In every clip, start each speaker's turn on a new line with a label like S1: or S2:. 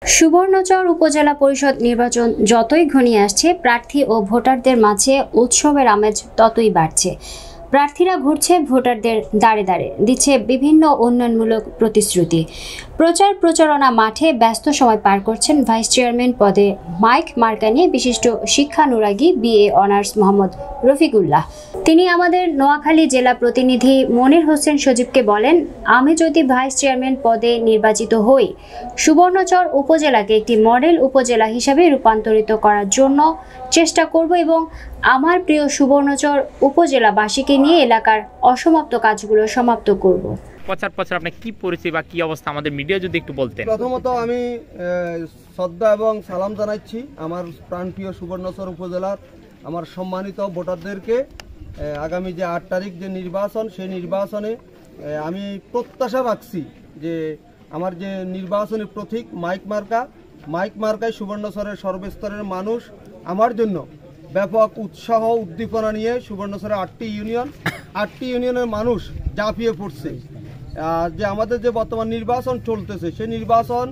S1: সুবর্ণচর উপজেলা পরিষদ নির্বাচন যতই ঘনিয়ে আসছে, প্রার্থী ও ভোটারদের মাঝে উৎসবের আমেজ ততই বাড়ছে। প্রার্থীরা ঘুরছে ভোটারদের দাঁড়ে দাঁড়ে, দিচ্ছে বিভিন্ন উন্নয়নমূলক প্রতিশ্রুতি। প্রচারণা মাঠে ব্যস্ত সময় পার করছেন ভাইস চেয়ারম্যান পদে মাইক মার্কা নিয়ে বিশিষ্ট শিক্ষানুরাগী BA অনার্স মোহাম্মদ রফিকুল্লাহ। তিনি আমাদের নোয়াখালী জেলা প্রতিনিধি মনির হোসেন সজীবকে বলেন, আমি যদি ভাইস চেয়ারম্যান পদে নির্বাচিত হই, সুবর্ণচর উপজেলাকে একটি মডেল উপজেলা হিসাবে রূপান্তরিত করার জন্য চেষ্টা করব এবং আমার প্রিয় সুবর্ণচর উপজেলাবাসীকে নিয়ে এলাকার অসমাপ্ত কাজগুলো সমাপ্ত করব।
S2: প্রচার আপনি কি পরিস্থিতি বা কি অবস্থা আমাদের মিডিয়া যদি একটু বলতেন।
S3: প্রথমত আমি শ্রদ্ধা এবং সালাম জানাচ্ছি আমার প্রাণপ্রিয় সুবর্ণচর উপজেলার আমার সম্মানিত ভোটারদেরকে। আগামী যে 8 তারিখ যে নির্বাচন, সেই নির্বাচনে আমি প্রত্যাশা রাখছি যে আমার যে নির্বাচনী প্রতীক মাইক মার্কায় সুবর্ণচরের সর্বস্তরের মানুষ আমার জন্য ব্যাপক উৎসাহ উদ্দীপনা নিয়ে সুবর্ণচরের 8টি ইউনিয়নের মানুষ ঝাঁপিয়ে পড়ছে। যে আমাদের যে বর্তমান নির্বাচন চলতেছে, সেই নির্বাচন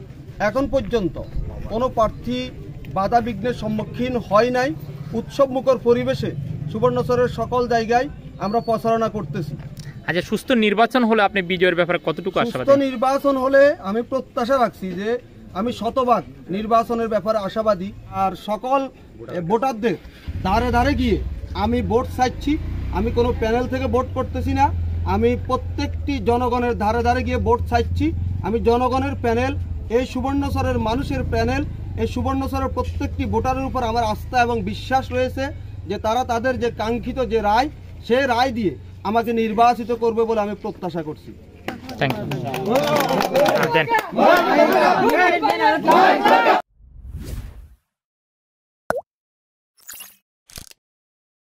S3: এখন পর্যন্ত কোনো প্রার্থী বাধা বিঘ্নের সম্মুখীন হয় নাই। উৎসবমুখর পরিবেশে সুবর্ণচরের সকল জায়গায় আমরা প্রচারণা করতেছি।
S2: আচ্ছা, সুস্থ নির্বাচন হলে আপনি বিজয়ের ব্যাপারে কতটুকু আশাবাদী?
S3: সুস্থ নির্বাচন হলে আমি প্রত্যাশা রাখছি যে আমি শতভাগ নির্বাচনের ব্যাপারে আশাবাদী। আর সকল ভোটারদের ধারে ধারে গিয়ে আমি ভোট চাইছি। আমি কোনো প্যানেল থেকে ভোট করতেছি না, আমি প্রত্যেকটি জনগণের ধারে ধারে গিয়ে ভোট চাইছি। আমি জনগণের প্যানেল, এই সুবর্ণচরের মানুষের প্যানেল, এই সুবর্ণচরের প্রত্যেকটি ভোটারের উপর আমার আস্থা এবং বিশ্বাস রয়েছে যে তারা তাদের যে কাঙ্ক্ষিত যে রায়, সেই রায় দিয়ে আমাকে নির্বাচিত করবে বলে আমি প্রত্যাশা করছি।
S2: Thank you.